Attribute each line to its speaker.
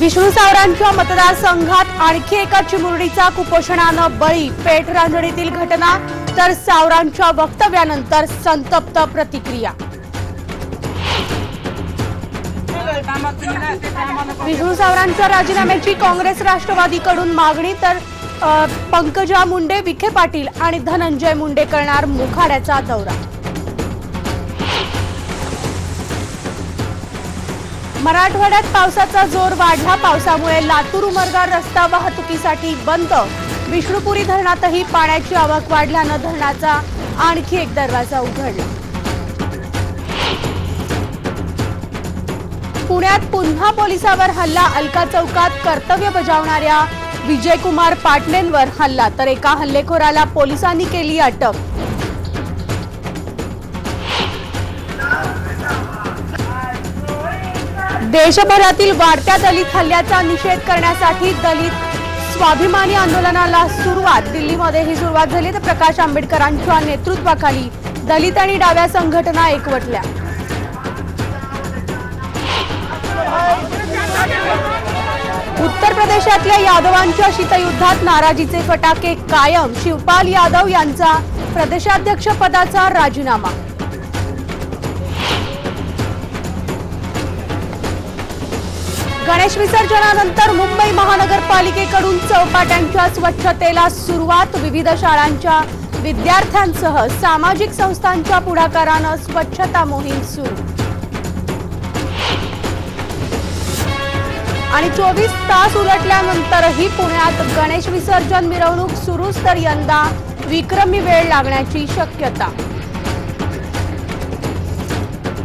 Speaker 1: विष्णू सावरांच्या मतदारसंघात आणखी एका चिमुरडीचा कुपोषणानं बळी, पेठ रांजणीतील घटना तर सावरांच्या वक्तव्यानंतर संतप्त प्रतिक्रिया। विष्णू सावरांच्या राजीनाम्याची काँग्रेस राष्ट्रवादीकडून मागणी तर पंकजा मुंडे, विखे पाटील आणि धनंजय मुंडे करणार मुखाड्याचा दौरा। मराठवाड्यात पावसाचा जोर वाढला, पावसामुळे लातूर उमरगा रस्ता वाहतुकीसाठी बंद। विष्णुपुरी धरणातही पाण्याची आवक वाढल्यानं धरणाचा आणखी एक दरवाजा उघडला। पुण्यात पुन्हा पोलिसावर हल्ला, अलका चौकात कर्तव्य बजावणाऱ्या विजयकुमार पाटलेंवर हल्ला तर एका हल्लेखोराला पोलिसांनी केली अटक। देशभरातील वाढत्या दलित हल्ल्याचा निषेध करण्यासाठी दलित स्वाभिमानी आंदोलनाला सुरुवात। दिल्लीमध्ये ही सुरुवात झाली तर प्रकाश आंबेडकरांच्या नेतृत्वाखाली दलित आणि डाव्या संघटना एकवटल्या। उत्तर प्रदेशातल्या यादवांच्या शीतयुद्धात नाराजीचे फटाके कायम, शिवपाल यादव यांचा प्रदेशाध्यक्ष पदाचा राजीनामा। गणेश विसर्जनानंतर मुंबई महानगरपालिकेकडून चौपाट्यांच्या स्वच्छतेला सुरुवात। विविध शाळांच्या विद्यार्थ्यांसह सामाजिक संस्थांच्या पुढाकारानं स्वच्छता मोहीम सुरू। आणि 24 तास उलटल्यानंतरही पुण्यात गणेश विसर्जन मिरवणूक सुरूच तर यंदा विक्रमी वेळ लागण्याची शक्यता।